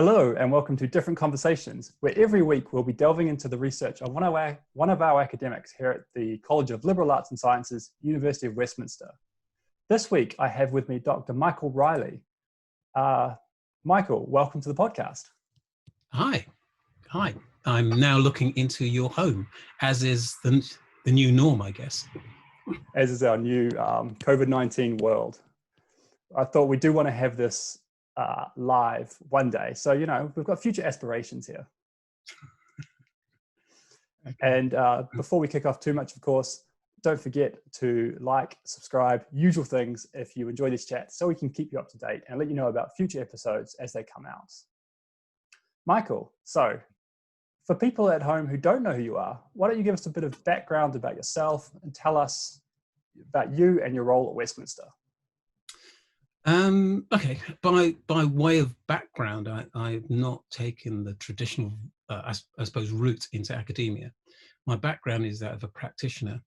Hello and welcome to Different Conversations, where every week we'll be delving into the research of one of our academics here at the College of Liberal Arts and Sciences, University of Westminster. This week I have with me Dr. Mykaell Riley. Mykaell, welcome to the podcast. Hi. I'm now looking into your home, as is the new norm, I guess. As is our new COVID-19 world. I thought we do want to have this live one day. So, you know, we've got future aspirations here. Okay. And before we kick off too much, of course, don't forget to like, subscribe, usual things if you enjoy this chat, so we can keep you up to date and let you know about future episodes as they come out. Mykaell, so for people at home who don't know who you are, why don't you give us a bit of background about yourself and tell us about you and your role at Westminster? Okay, by way of background, I've not taken the traditional, I suppose, route into academia. My background is that of a practitioner,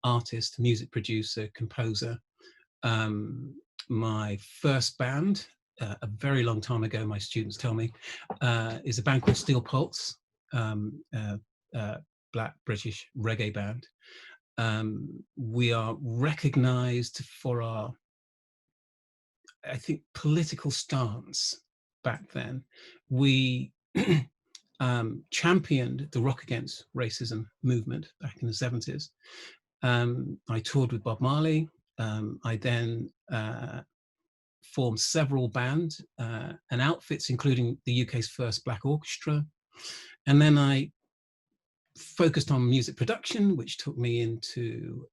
artist, music producer, composer. My first band, a very long time ago, my students tell me, is a band called Steel Pulse, Black British reggae band. We are recognized for our, I think, political stance back then. We championed the Rock Against Racism movement back in the 70s. I toured with Bob Marley. I then formed several bands and outfits, including the UK's first black orchestra. And then I focused on music production, which took me into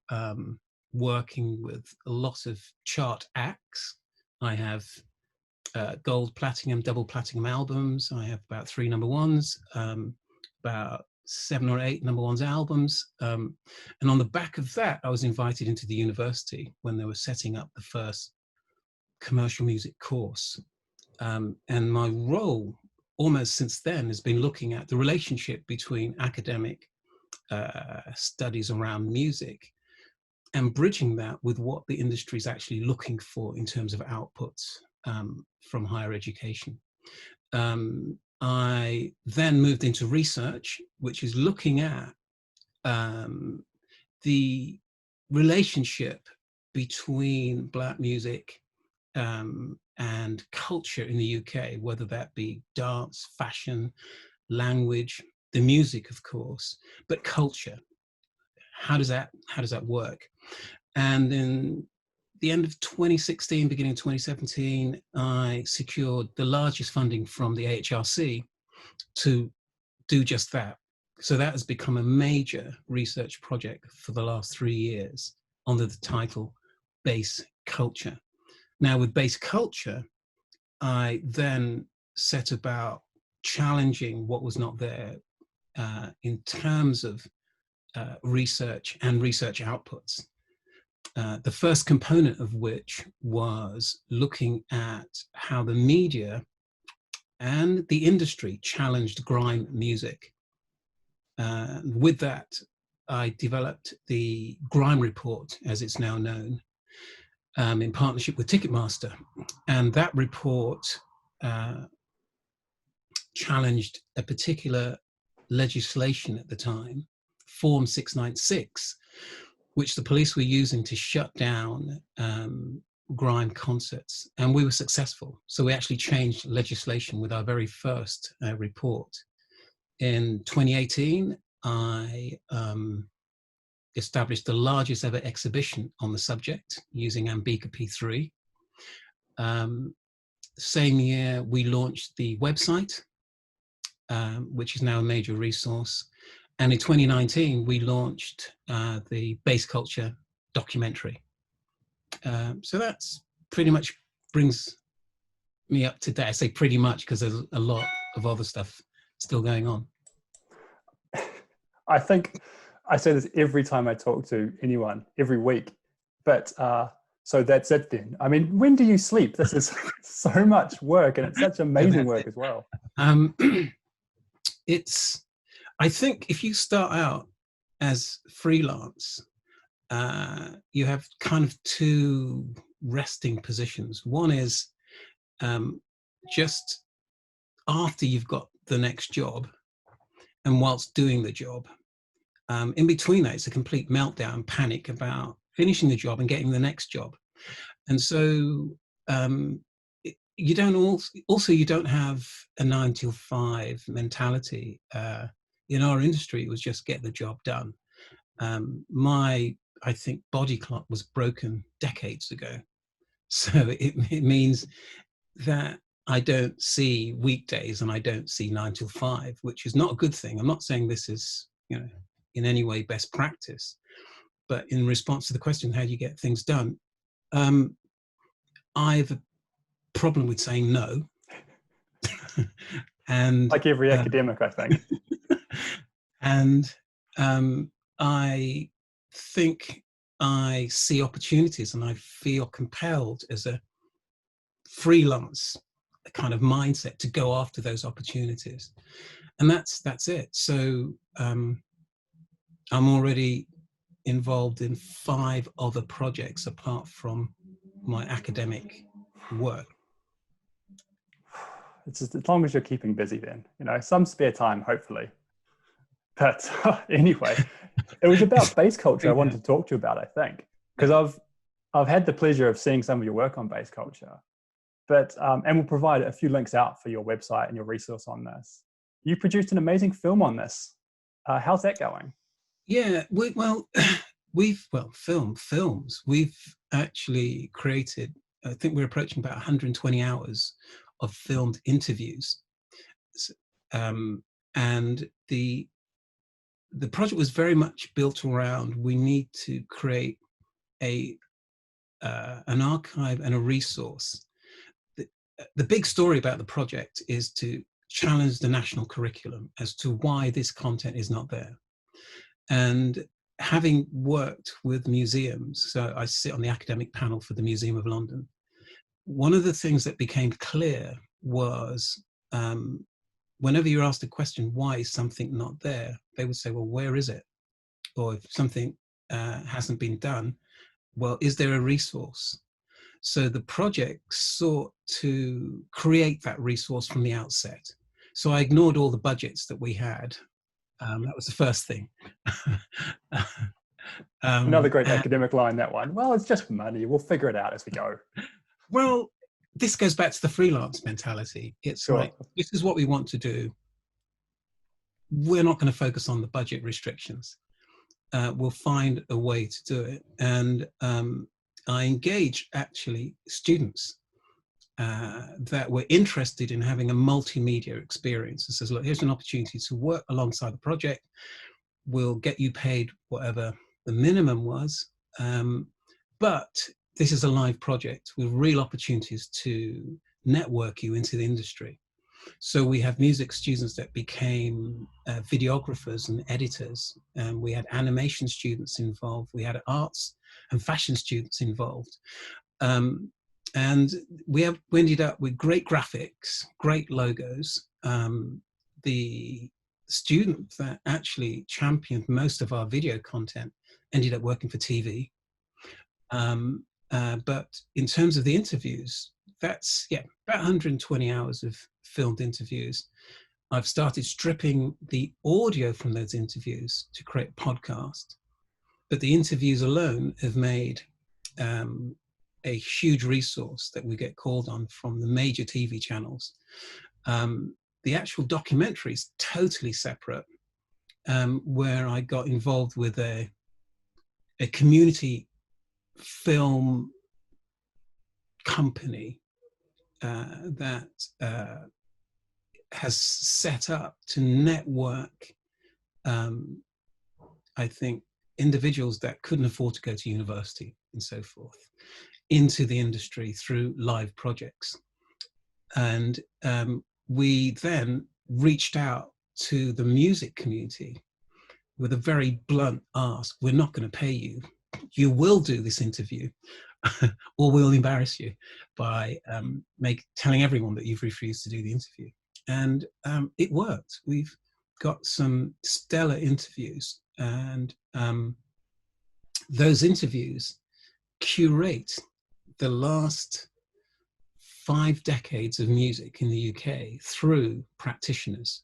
working with a lot of chart acts. I have gold, platinum, double platinum albums. I have about 3 number ones, about 7 or 8 number ones albums. And on the back of that, I was invited into the university when they were setting up the first commercial music course. And my role almost since then has been looking at the relationship between academic studies around music and bridging that with what the industry is actually looking for in terms of outputs from higher education. I then moved into research, which is looking at the relationship between Black music and culture in the UK, whether that be dance, fashion, language, the music, of course, but culture. How does that work? And in the end of 2016, beginning of 2017, I secured the largest funding from the AHRC to do just that. So that has become a major research project for the last 3 years under the title Base Culture. Now with Base Culture, I then set about challenging what was not there in terms of research and research outputs. The first component of which was looking at how the media and the industry challenged grime music. With that, I developed the Grime Report, as it's now known, in partnership with Ticketmaster. And that report challenged a particular legislation at the time, Form 696, which the police were using to shut down grime concerts, and we were successful. So we actually changed legislation with our very first report. In 2018, I established the largest ever exhibition on the subject using Ambika P3. Same year, we launched the website, which is now a major resource. And in 2019, we launched the Base Culture documentary. So that's pretty much brings me up to date. I say pretty much because there's a lot of other stuff still going on. I think I say this every time I talk to anyone, every week. But so that's it then. I mean, when do you sleep? This is so much work, and it's such amazing work as well. I think if you start out as freelance, you have kind of 2 resting positions. One is just after you've got the next job and whilst doing the job. In between that, it's a complete meltdown, panic about finishing the job and getting the next job. And so you don't you don't have a 9 till 5 mentality. In our industry, it was just get the job done. I think body clock was broken decades ago. So it means that I don't see weekdays and I don't see 9 till 5, which is not a good thing. I'm not saying this is, in any way best practice, but in response to the question, how do you get things done? I have a problem with saying no. And like every academic, I think. And I think I see opportunities and I feel compelled as a freelance kind of mindset to go after those opportunities. And that's it. So I'm already involved in 5 other projects apart from my academic work. It's just as long as you're keeping busy then, some spare time, hopefully. But anyway, it was about bass culture I wanted to talk to you about, I think, because I've had the pleasure of seeing some of your work on bass culture, but and we'll provide a few links out for your website and your resource on this. You produced an amazing film on this. How's that going? Yeah, films. We've actually created, I think we're approaching about 120 hours of filmed interviews. And the project was very much built around, we need to create an archive and a resource. The big story about the project is to challenge the national curriculum as to why this content is not there. And having worked with museums, so I sit on the academic panel for the Museum of London, one of the things that became clear was whenever you're asked a question, why is something not there? They would say, well, where is it? Or if something hasn't been done, well, is there a resource? So the project sought to create that resource from the outset. So I ignored all the budgets that we had. That was the first thing. Another great academic line, that one. Well, it's just money. We'll figure it out as we go. Well, this goes back to the freelance mentality. It's like, this is what we want to do. We're not going to focus on the budget restrictions. We'll find a way to do it. And I engage actually students that were interested in having a multimedia experience. It says, look, here's an opportunity to work alongside the project. We'll get you paid whatever the minimum was. But this is a live project with real opportunities to network you into the industry. So we have music students that became videographers and editors. And we had animation students involved. We had arts and fashion students involved. And we ended up with great graphics, great logos. The student that actually championed most of our video content ended up working for TV. But in terms of the interviews, that's about 120 hours of filmed interviews. I've started stripping the audio from those interviews to create a podcast. But the interviews alone have made a huge resource that we get called on from the major TV channels. The actual documentary is totally separate, where I got involved with a community film company that has set up to network, I think, individuals that couldn't afford to go to university and so forth into the industry through live projects. And we then reached out to the music community with a very blunt ask: we're not going to pay you. You will do this interview or we'll embarrass you by telling everyone that you've refused to do the interview. And it worked. We've got some stellar interviews, and those interviews curate the last 5 decades of music in the UK through practitioners.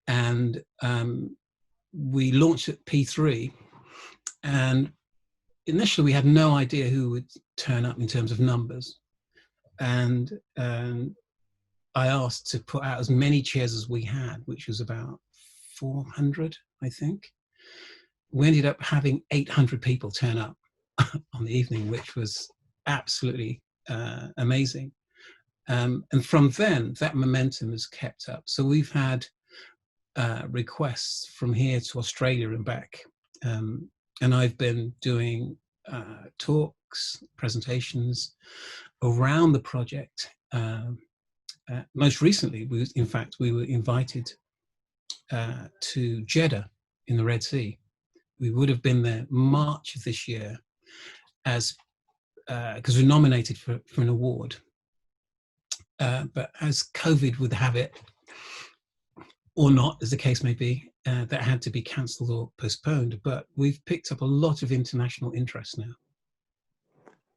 And we launched at P3, and initially we had no idea who would turn up in terms of numbers. And I asked to put out as many chairs as we had, which was about 400, I think. We ended up having 800 people turn up on the evening, which was absolutely amazing. And from then, that momentum has kept up. So we've had requests from here to Australia and back. And I've been doing talks, presentations around the project. Most recently, we were invited to Jeddah in the Red Sea. We would have been there March of this year, as because we're nominated for an award. But as COVID would have it, or not, as the case may be, that had to be cancelled or postponed. But we've picked up a lot of international interest now.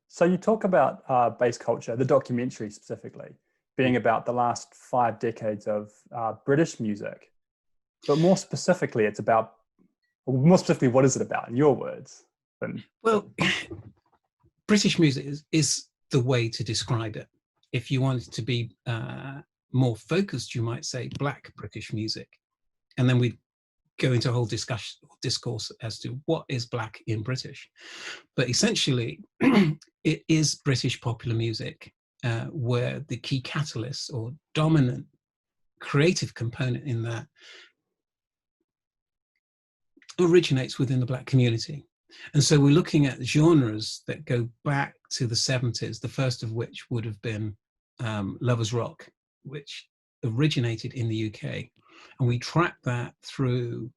So you talk about bass culture, the documentary specifically, being about the last 5 decades of British music. But more specifically, what is it about in your words? Well, British music is the way to describe it. If you wanted to be more focused, you might say Black British music. And then we'd go into a whole discourse as to what is Black in British. But essentially, it is British popular music, where the key catalyst or dominant creative component in that originates within the Black community. And so we're looking at genres that go back to the 70s, the first of which would have been Lovers Rock, which originated in the UK. And we track that through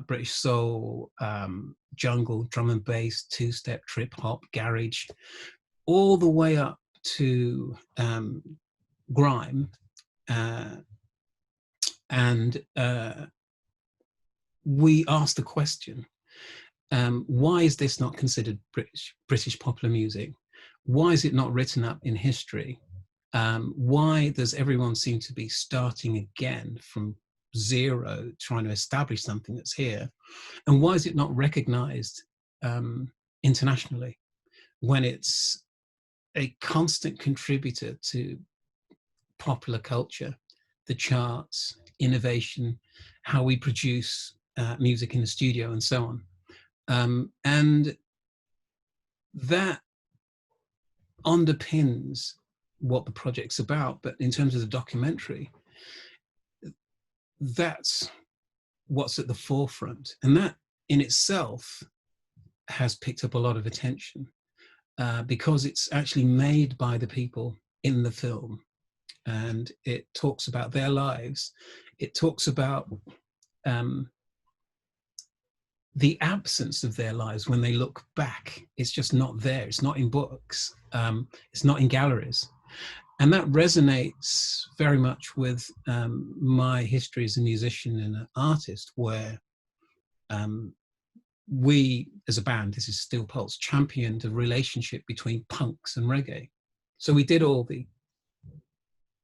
British soul, jungle, drum and bass, two-step, trip hop, garage, all the way up to grime. And we asked the question, why is this not considered British popular music? Why is it not written up in history? Why does everyone seem to be starting again from zero, trying to establish something that's here? And why is it not recognized internationally when it's a constant contributor to popular culture, the charts, innovation, how we produce music in the studio, and so on? And that underpins what the project's about. But in terms of the documentary, that's what's at the forefront. And that in itself has picked up a lot of attention because it's actually made by the people in the film. And it talks about their lives. It talks about the absence of their lives when they look back. It's just not there. It's not in books. It's not in galleries. And that resonates very much with my history as a musician and an artist, where we, as a band, this is Steel Pulse, championed a relationship between punks and reggae. So we did all the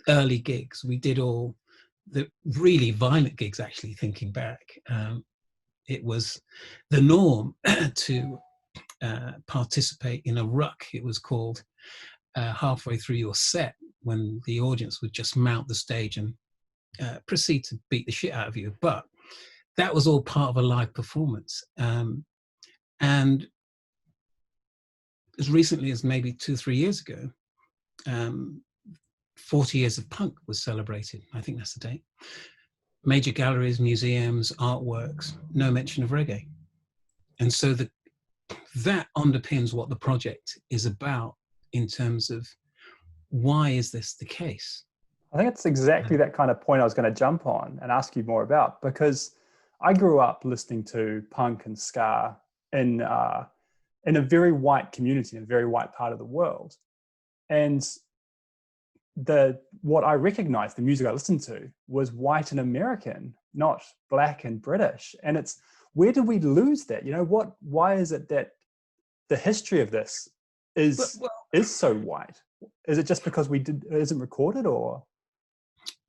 early gigs. We did all the really violent gigs, actually, thinking back. It was the norm to participate in a ruck, it was called, halfway through your set, when the audience would just mount the stage and proceed to beat the shit out of you. But that was all part of a live performance. And as recently as maybe 2 or 3 years ago, 40 years of punk was celebrated. I think that's the date. Major galleries, museums, artworks, no mention of reggae. And so that underpins what the project is about in terms of why is this the case? I think it's exactly that kind of point I was going to jump on and ask you more about, because I grew up listening to punk and ska in a very white community, in a very white part of the world. And what I recognized, the music I listened to, was white and American, not Black and British. And it's, where did we lose that? You know, why is it that the history of this is is so white? Is it just because it isn't recorded, or?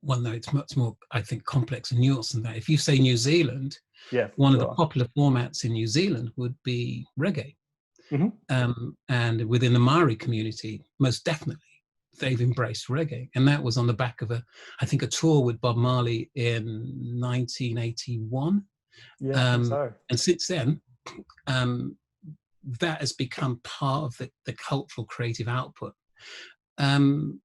Well, no, it's much more, I think, complex and nuanced than that. If you say New Zealand, Yeah, one of the sure. popular formats in New Zealand would be reggae. Mm-hmm. And within the Maori community, most definitely, they've embraced reggae. And that was on the back of I think a tour with Bob Marley in 1981. Yeah, I think so. And since then, that has become part of the cultural creative output. And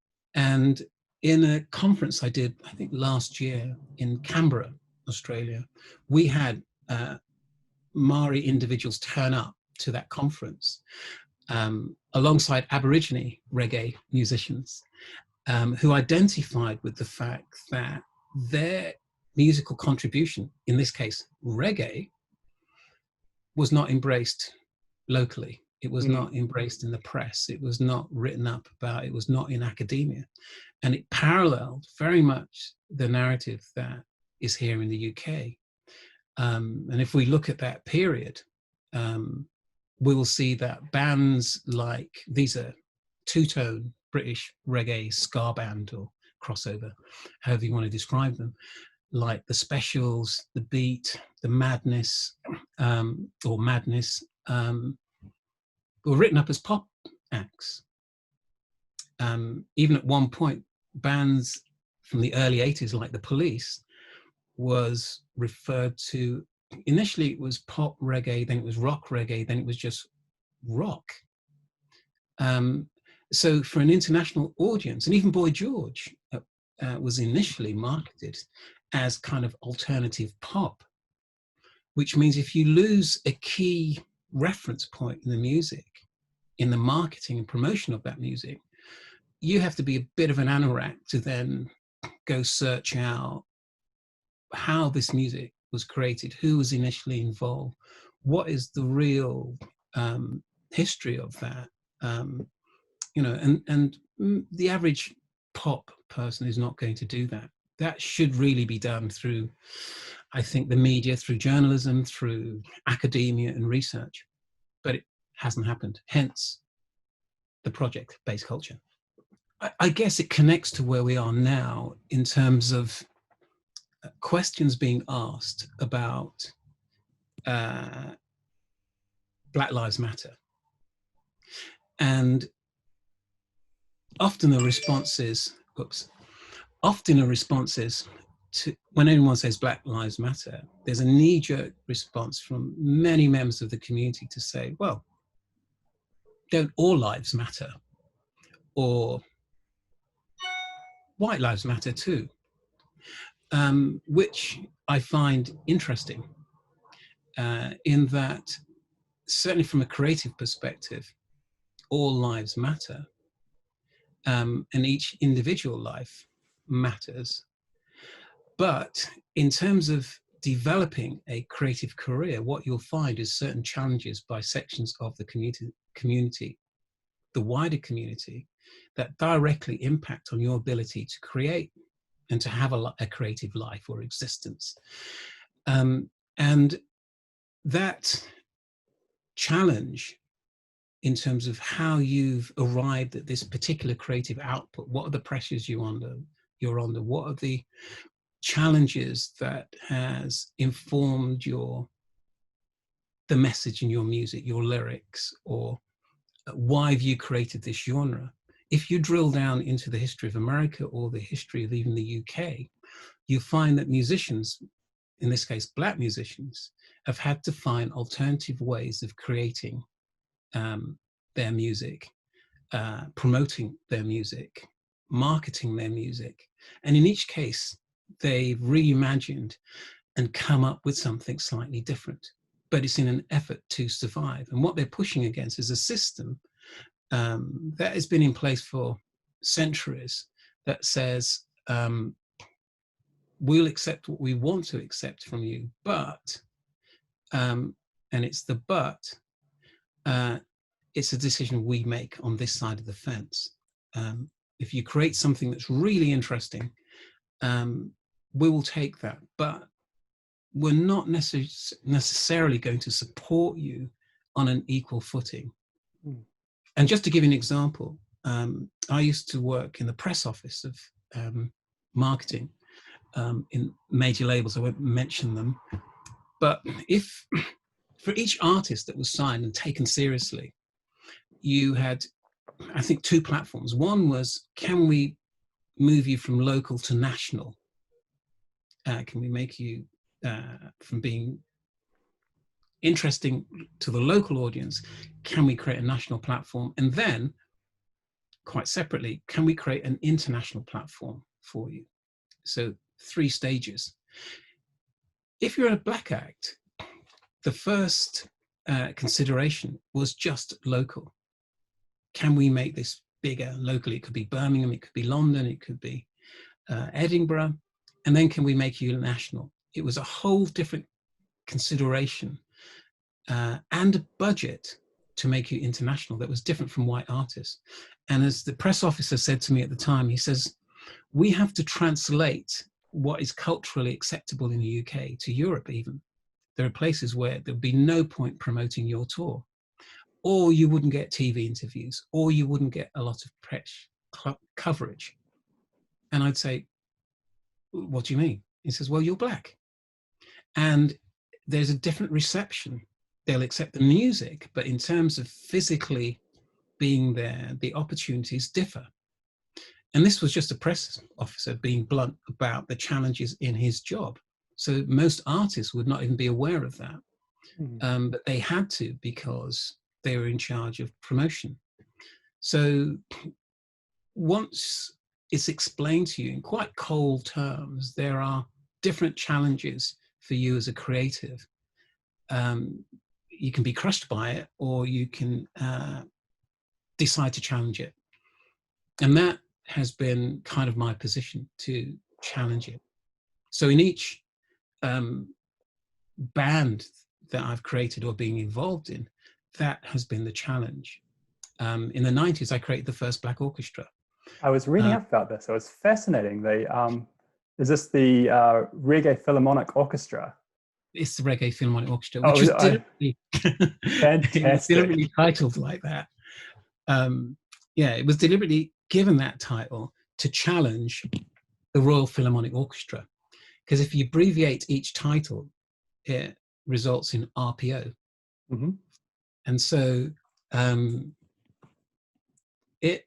in a conference I did, I think last year in Canberra, Australia, we had Maori individuals turn up to that conference alongside Aborigine reggae musicians who identified with the fact that their musical contribution, in this case reggae, was not embraced locally. It was not embraced in the press. It was not written up about. It was not in academia. And it paralleled very much the narrative that is here in the UK. And if we look at that period, we will see that bands like, these are two-tone British reggae ska band or crossover, however you want to describe them, like the Specials, the Beat, the Madness, or Madness, were written up as pop acts. Even at one point, bands from the early 80s, like the Police, was referred to, initially it was pop reggae, then it was rock reggae, then it was just rock. So for an international audience, and even Boy George was initially marketed as kind of alternative pop, which means if you lose a key reference point in the music, in the marketing and promotion of that music, you have to be a bit of an anorak to then go search out how this music was created, who was initially involved, what is the real history of that, you know, and the average pop person is not going to do that. That should really be done through, I think, the media, through journalism, through academia and research, but it hasn't happened. Hence the project-based culture. I guess it connects to where we are now in terms of questions being asked about Black Lives Matter. And often the response is, to, when anyone says Black Lives Matter, there's a knee-jerk response from many members of the community to say, well, don't all lives matter? Or white lives matter too? Which I find interesting in that, certainly from a creative perspective, all lives matter, and each individual life matters. But in terms of developing a creative career, what you'll find is certain challenges by sections of the community, the wider community, that directly impact on your ability to create and to have a creative life or existence. And that challenge in terms of how you've arrived at this particular creative output, what are the pressures you're under, what are the challenges that has informed the message in your music, your lyrics, or why have you created this genre? If you drill down into the history of America or the history of even the UK, you find that musicians, in this case Black musicians, have had to find alternative ways of creating their music, promoting their music, marketing their music. And in each case, they've reimagined and come up with something slightly different, but it's in an effort to survive. And what they're pushing against is a system that has been in place for centuries that says, we'll accept what we want to accept from you, but, and it's the but, it's a decision we make on this side of the fence. If you create something that's really interesting, we will take that, but we're not necessarily going to support you on an equal footing. And just to give you an example, I used to work in the press office of marketing in major labels. I won't mention them. But if for each artist that was signed and taken seriously, you had, I think, two platforms. One was, can we move you from local to national? Can we make you from being interesting to the local audience? Can we create a national platform? And then, quite separately, can we create an international platform for you? So 3 stages. If you're a black act, the first consideration was just local. Can we make this bigger locally? It could be Birmingham, it could be London, it could be Edinburgh. And then can we make you national? It was a whole different consideration and a budget to make you international that was different from white artists. And as the press officer said to me at the time, he says, we have to translate what is culturally acceptable in the UK to Europe even. There are places where there'd be no point promoting your tour, or you wouldn't get TV interviews, or you wouldn't get a lot of press coverage. And I'd say, what do you mean? He says, well, you're black. And there's a different reception. They'll accept the music, but in terms of physically being there, the opportunities differ. And this was just a press officer being blunt about the challenges in his job. So most artists would not even be aware of that. But they had to, because they were in charge of promotion. So once it's explained to you in quite cold terms, there are different challenges for you as a creative. You can be crushed by it, or you can decide to challenge it. And that has been kind of my position, to challenge it. So in each band that I've created or being involved in, that has been the challenge. In the 90s, I created the first black orchestra. I was reading up about this. It was fascinating. Is this the Reggae Philharmonic Orchestra? It's the Reggae Philharmonic Orchestra, which was deliberately, it was deliberately titled like that. Yeah, it was deliberately given that title to challenge the Royal Philharmonic Orchestra. Because if you abbreviate each title, it results in RPO. Mm-hmm. And so it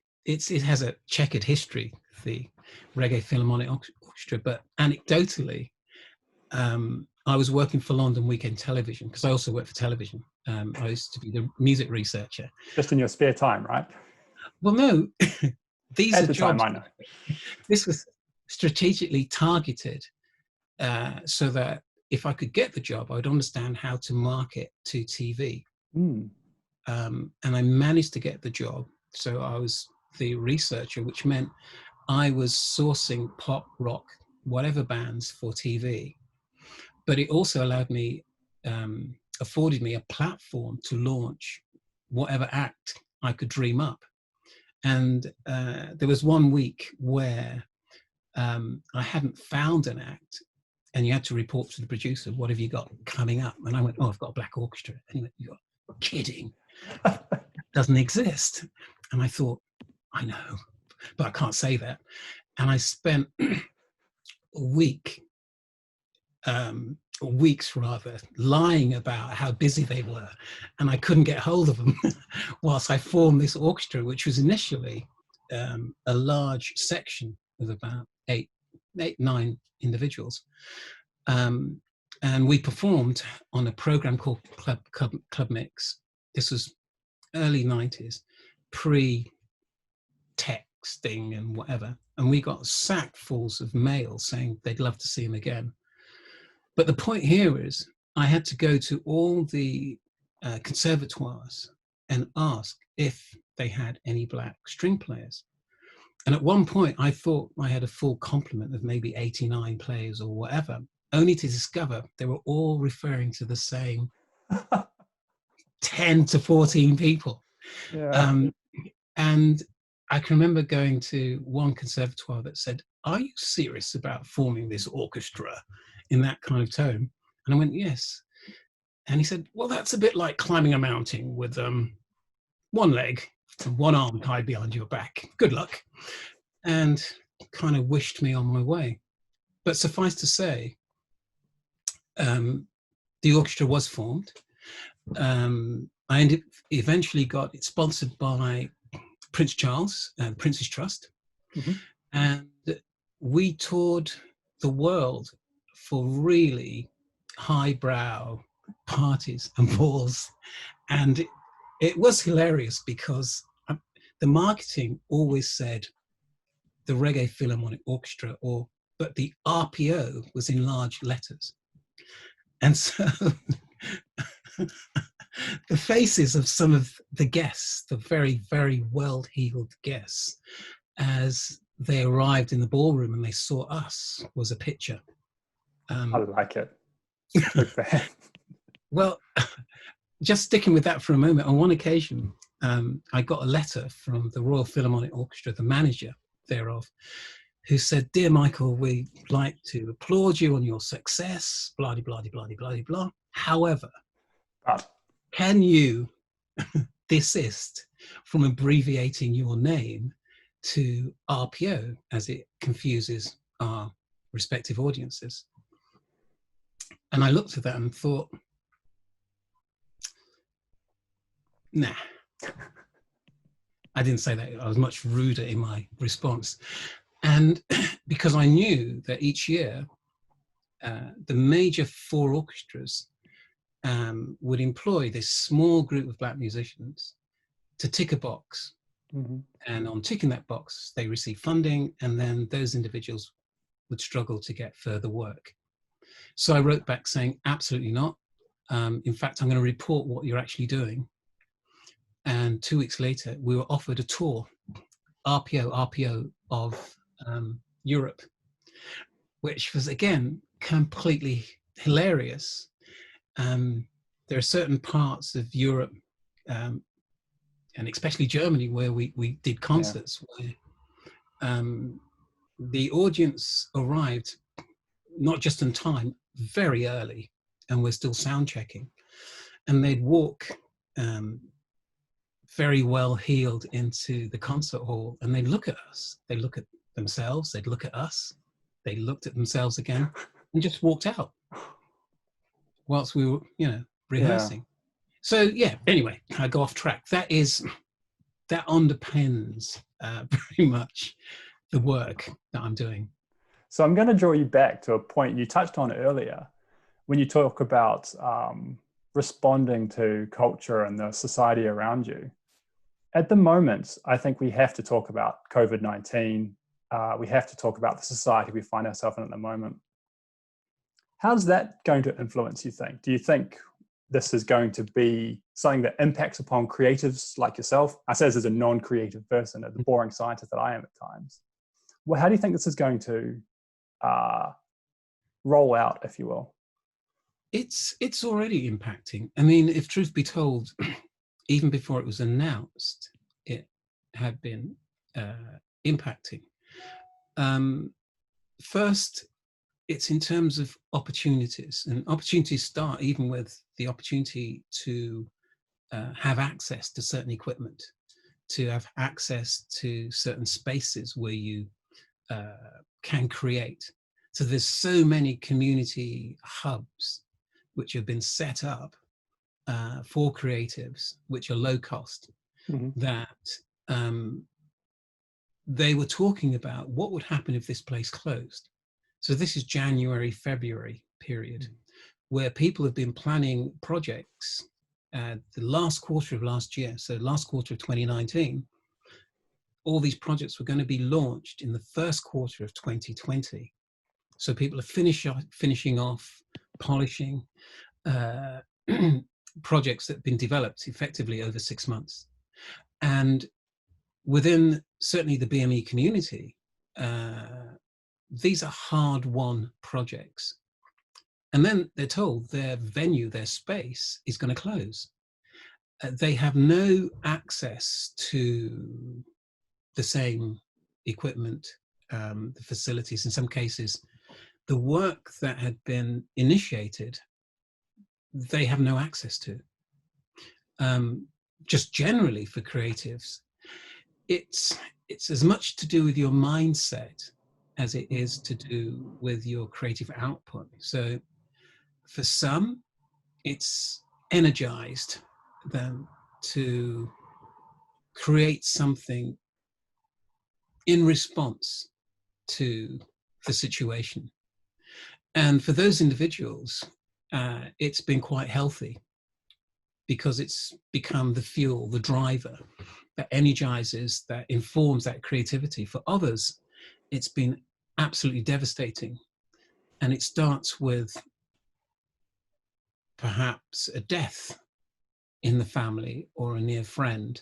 has a checkered history, the Reggae Philharmonic Orchestra, but anecdotally, I was working for London Weekend Television, because I also work for television. I used to be the music researcher. Just in your spare time, right? Well, no, these At are the jobs. time, I know. This was strategically targeted so that if I could get the job, I would understand how to market to TV. And I managed to get the job. So I was the researcher, which meant I was sourcing pop, rock, whatever bands for TV. But it also allowed me, afforded me a platform to launch whatever act I could dream up. And there was one week where I hadn't found an act, and you had to report to the producer, what have you got coming up? And I went, oh, I've got a black orchestra. And he went, you're kidding. It doesn't exist. And I thought, I know, but I can't say that. And I spent a week, weeks rather, lying about how busy they were, and I couldn't get hold of them whilst I formed this orchestra, which was initially a large section of about eight, 9 individuals. And we performed on a program called Club Mix. This was early 90s, pre-texting and whatever. And we got sackfuls of mail saying they'd love to see him again. But the point here is I had to go to all the conservatoires and ask if they had any black string players. And at one point, I thought I had a full complement of maybe 89 players or whatever, only to discover they were all referring to the same 10 to 14 people. Yeah. And I can remember going to one conservatoire that said, are you serious about forming this orchestra, in that kind of tone? And I went, yes. And he said, well, that's a bit like climbing a mountain with one leg. and one arm tied behind your back. Good luck. And kind of wished me on my way. But suffice to say, the orchestra was formed. I eventually got it sponsored by Prince Charles and Prince's Trust. Mm-hmm. And we toured the world for really highbrow parties and balls. And it was hilarious because the marketing always said the Reggae Philharmonic Orchestra, but the RPO was in large letters. And so the faces of some of the guests, the very, very well-heeled guests, as they arrived in the ballroom and they saw us, was a picture. I like it. Big fan. Well, just sticking with that for a moment, on one occasion, I got a letter from the Royal Philharmonic Orchestra, the manager thereof, who said, "Dear Mykaell, we'd like to applaud you on your success, blah, blah, blah, blah, blah, blah. However, can you desist from abbreviating your name to RPO, as it confuses our respective audiences?" And I looked at that and thought, nah. I didn't say that. I was much ruder in my response. And because I knew that each year, the major 4 orchestras would employ this small group of Black musicians to tick a box. Mm-hmm. And on ticking that box, they receive funding, and then those individuals would struggle to get further work. So I wrote back saying, absolutely not. In fact, I'm going to report what you're actually doing. And 2 weeks later, we were offered a tour, RPO of Europe, which was, again, completely hilarious. There are certain parts of Europe, and especially Germany, where we did concerts, where the audience arrived not just in time, very early, and we're still sound checking. And they'd walk very well heeled into the concert hall, and they'd look at us, they'd look at themselves, they'd look at us, they looked at themselves again, and just walked out whilst we were, rehearsing. Yeah. So yeah, anyway, I go off track. That underpins very much the work that I'm doing. So I'm going to draw you back to a point you touched on earlier when you talk about responding to culture and the society around you. At the moment, I think we have to talk about COVID-19. We have to talk about the society we find ourselves in at the moment. How's that going to influence, you think? Do you think this is going to be something that impacts upon creatives like yourself? I say this as a non-creative person, the boring scientist that I am at times. Well, how do you think this is going to roll out, if you will? It's already impacting. I mean, if truth be told, even before it was announced, it had been impacting. First, it's in terms of opportunities, and opportunities start even with the opportunity to have access to certain equipment, to have access to certain spaces where you can create. So there's so many community hubs which have been set up for creatives, which are low cost, that they were talking about what would happen if this place closed. So this is January, February period, where people have been planning projects the last quarter of last year. So last quarter of 2019, all these projects were going to be launched in the first quarter of 2020. So people are finishing off, polishing projects that have been developed effectively over 6 months. And within certainly the BME community, these are hard-won projects. And then they're told their venue, their space is going to close. They have no access to the same equipment, the facilities. In some cases, the work that had been initiated, they have no access to. just generally for creatives, it's as much to do with your mindset as it is to do with your creative output. So for some, it's energized them to create something in response to the situation. And for those individuals, it's been quite healthy because it's become the fuel, the driver that energizes, that informs that creativity. For others, it's been absolutely devastating. And it starts with perhaps a death in the family or a near friend,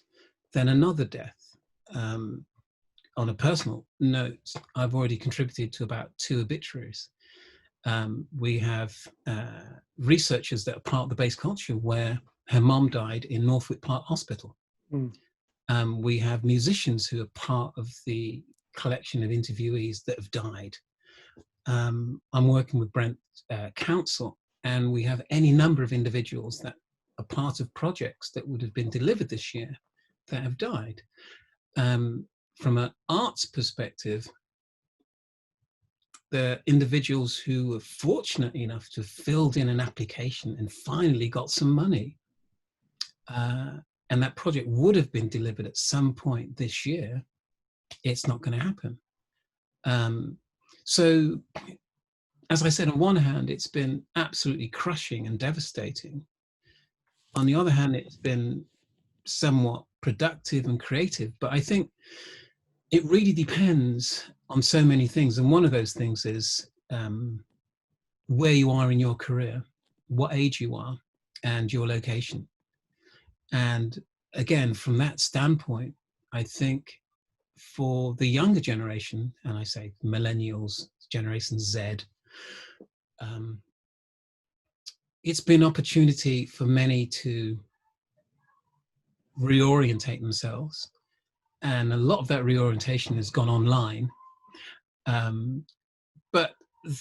then another death. On a personal note, I've already contributed to about 2 obituaries. We have researchers that are part of the base culture where her mom died in Northwick Park Hospital. Mm. We have musicians who are part of the collection of interviewees that have died. I'm working with Brent Council, and we have any number of individuals that are part of projects that would have been delivered this year that have died. From an arts perspective, the individuals who were fortunate enough to have filled in an application and finally got some money, and that project would have been delivered at some point this year, it's not going to happen. So, as I said, on one hand, it's been absolutely crushing and devastating. On the other hand, it's been somewhat productive and creative. But I think it really depends on so many things. And one of those things is where you are in your career, what age you are, and your location. And again, from that standpoint, I think for the younger generation, and I say millennials, Generation Z, it's been an opportunity for many to reorientate themselves. And a lot of that reorientation has gone online. But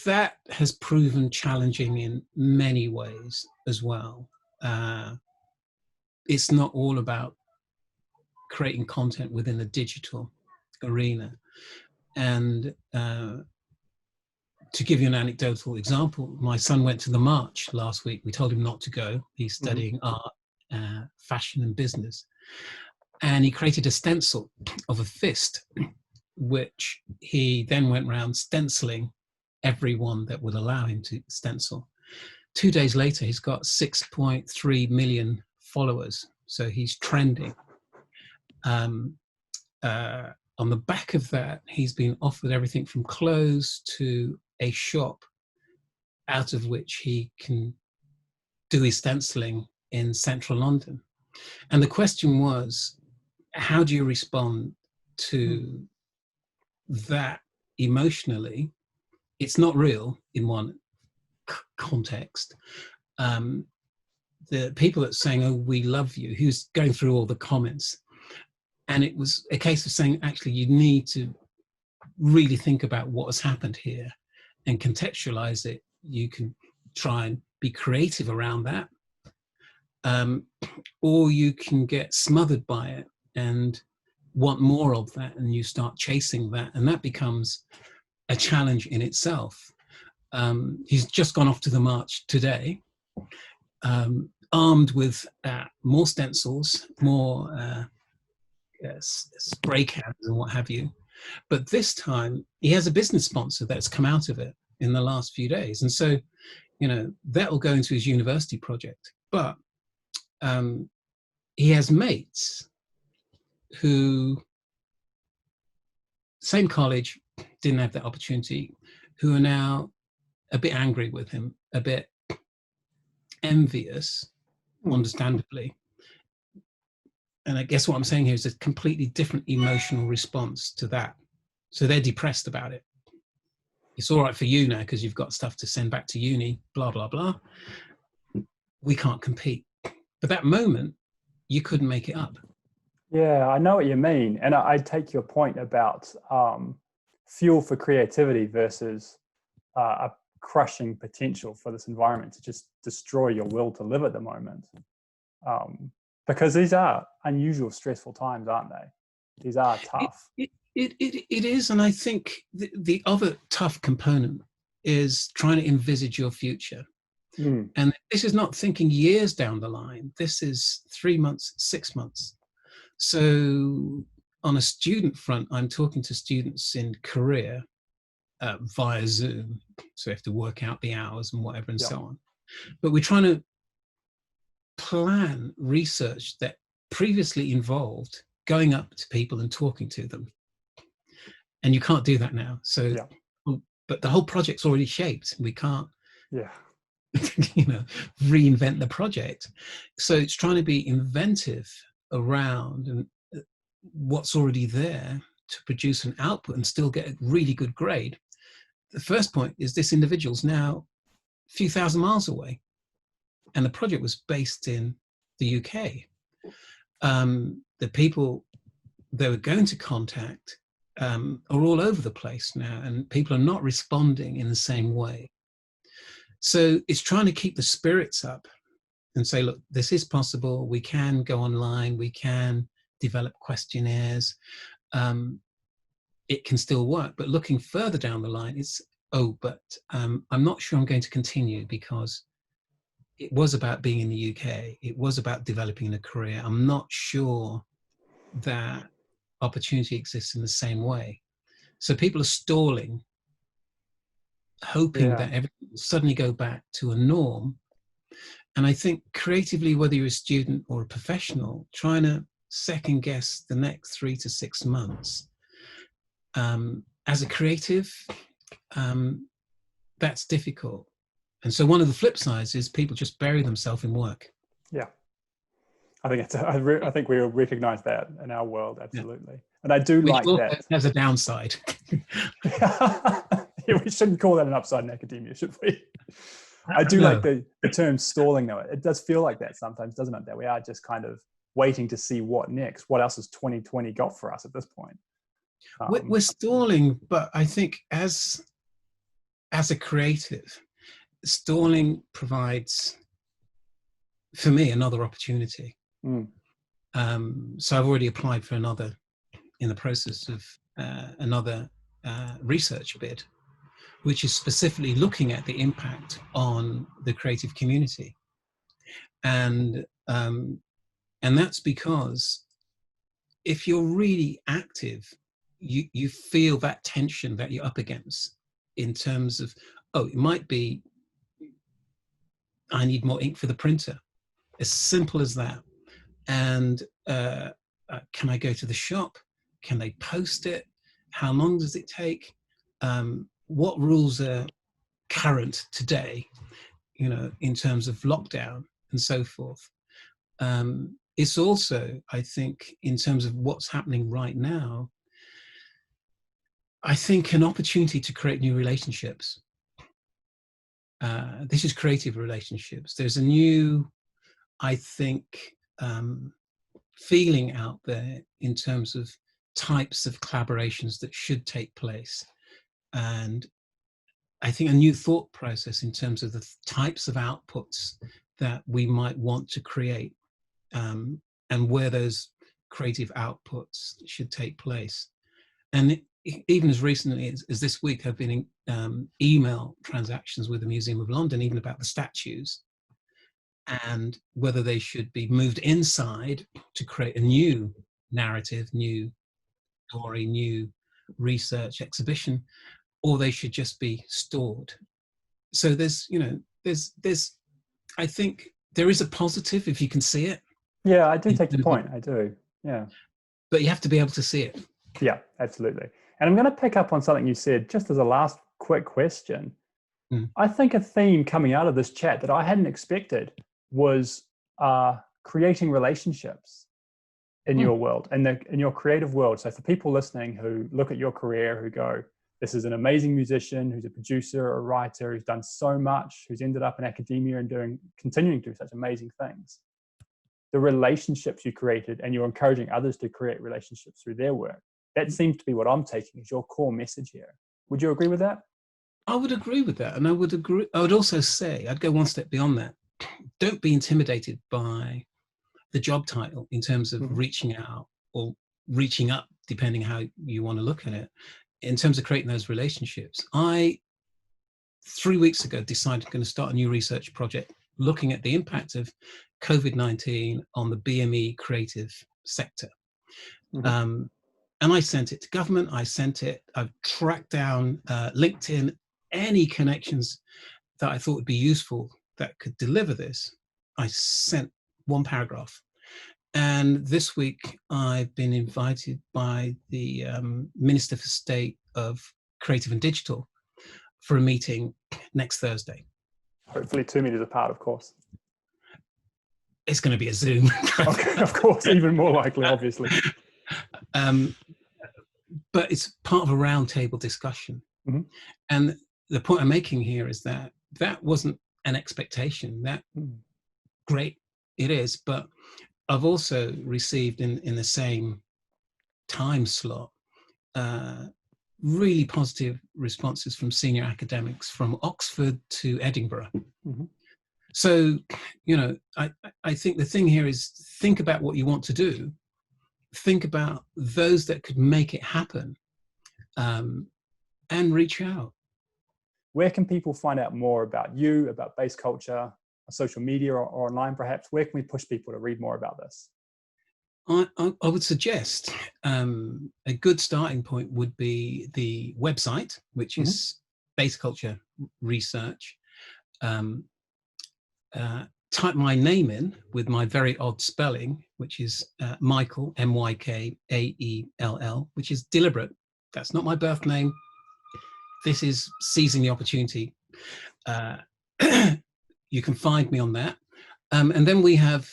that has proven challenging in many ways as well. It's not all about creating content within the digital arena. And to give you an anecdotal example, my son went to the march last week. We told him not to go. He's studying art, fashion and business. And he created a stencil of a fist, which he then went around stenciling everyone that would allow him to stencil. 2 days later, he's got 6.3 million followers. So he's trending. On the back of that, he's been offered everything from clothes to a shop out of which he can do his stenciling in central London. And the question was, how do you respond to that emotionally? It's not real in one context. The people that are saying, oh, we love you, who's going through all the comments. And it was a case of saying, actually, you need to really think about what has happened here and contextualize it. You can try and be creative around that. Or you can get smothered by it and want more of that, and you start chasing that, and that becomes a challenge in itself. He's just gone off to the march today, armed with more stencils, more spray cans and what have you. But this time he has a business sponsor that's come out of it in the last few days. And so, you know, that will go into his university project. But he has mates who, same college, didn't have that opportunity, who are now a bit angry with him, a bit envious, understandably. And I guess what I'm saying here is a completely different emotional response to that. So they're depressed about it. It's all right for you now because you've got stuff to send back to uni, blah, blah, blah. We can't compete. But that moment, you couldn't make it up. Yeah, I know what you mean. And I take your point about fuel for creativity versus a crushing potential for this environment to just destroy your will to live at the moment. Because these are unusual, stressful times, aren't they? These are tough. It is, and I think the other tough component is trying to envisage your future. And this is not thinking years down the line. This is 3 months, 6 months. So on a student front, I'm talking to students in Korea via Zoom. So we have to work out the hours and whatever and so on. But we're trying to plan research that previously involved going up to people and talking to them. And you can't do that now. So, but the whole project's already shaped. We can't, reinvent the project. So it's trying to be inventive around and what's already there to produce an output and still get a really good grade. The first point is this individual's now a few thousand miles away, and the project was based in the UK. The people they were going to contact are all over the place now, and people are not responding in the same way. So it's trying to keep the spirits up and say, look, this is possible. We can go online. We can develop questionnaires. It can still work. But looking further down the line, it's, I'm not sure I'm going to continue because it was about being in the UK. It was about developing a career. I'm not sure that opportunity exists in the same way. So people are stalling, hoping that everything will suddenly go back to a norm. And I think creatively, whether you're a student or a professional, trying to second guess the next 3 to 6 months, as a creative, that's difficult. And so one of the flip sides is people just bury themselves in work. Yeah. I think we recognize that in our world, absolutely. And I do like that. There's a downside. We shouldn't call that an upside in academia, should we? I do like the term stalling, though. It does feel like that sometimes, doesn't it? That we are just kind of waiting to see what next. What else has 2020 got for us at this point? We're stalling, but I think as a creative, stalling provides, for me, another opportunity. So I've already applied for another, in the process of another research bid, which is specifically looking at the impact on the creative community. And that's because if you're really active, you feel that tension that you're up against in terms of, it might be, I need more ink for the printer. As simple as that. And can I go to the shop? Can they post it? How long does it take? What rules are current today, in terms of lockdown and so forth? It's also, I think, in terms of what's happening right now, I think an opportunity to create new relationships. This is creative relationships. There's a new, I think, feeling out there in terms of types of collaborations that should take place. And I think a new thought process in terms of the types of outputs that we might want to create, and where those creative outputs should take place. And even as recently as this week, I've been in email transactions with the Museum of London, even about the statues, and whether they should be moved inside to create a new narrative, new story, new research exhibition, or they should just be stored. So there's, I think there is a positive if you can see it. Yeah, I do take the point. I do. Yeah. But you have to be able to see it. Yeah, absolutely. And I'm going to pick up on something you said just as a last quick question. I think a theme coming out of this chat that I hadn't expected was creating relationships in your world and in your creative world. So for people listening who look at your career, who go, this is an amazing musician, who's a producer, a writer, who's done so much, who's ended up in academia and continuing to do such amazing things. The relationships you created, and you're encouraging others to create relationships through their work. That seems to be what I'm taking as your core message here. Would you agree with that? I would agree with that. And I would also say, I'd go one step beyond that. Don't be intimidated by the job title in terms of reaching out or reaching up, depending how you want to look at it, in terms of creating those relationships. I, 3 weeks ago, decided I'm going to start a new research project looking at the impact of COVID-19 on the BME creative sector. And I sent it to government. I've tracked down LinkedIn, any connections that I thought would be useful that could deliver this. I sent one paragraph. And this week I've been invited by the Minister for State of Creative and Digital for a meeting next Thursday. Hopefully 2 meters apart, of course. It's going to be a Zoom. Okay, of course, even more likely, obviously. But it's part of a roundtable discussion. And the point I'm making here is that that wasn't an expectation. That great, it is. But I've also received in the same time slot really positive responses from senior academics from Oxford to Edinburgh. So, you know, I think the thing here is think about what you want to do. Think about those that could make it happen, and reach out. Where can people find out more about you, about bass culture, on social media or online perhaps? Where can we push people to read more about this? I would suggest a good starting point would be the website, which is Bass Culture Research. Type my name in with my very odd spelling, which is Mykaell, Mykaell, which is deliberate. That's not my birth name. This is seizing the opportunity. You can find me on that. And then we have,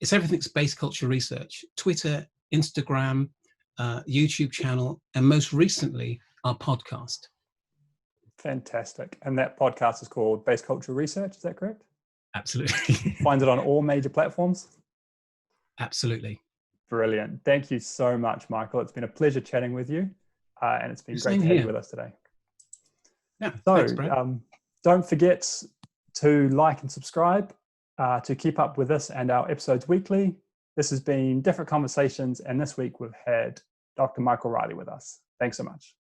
it's everything's Bass Culture Research, Twitter, Instagram, YouTube channel, and most recently, our podcast. Fantastic. And that podcast is called Bass Culture Research, is that correct? Absolutely. Find it on all major platforms? Absolutely. Brilliant. Thank you so much, Mykaell. It's been a pleasure chatting with you, and it's been great to have you with us today. Yeah, so thanks, Brad. Don't forget to like and subscribe to keep up with this and our episodes weekly. This has been Different Conversations, and this week we've had Dr. Mykaell Riley with us. Thanks so much.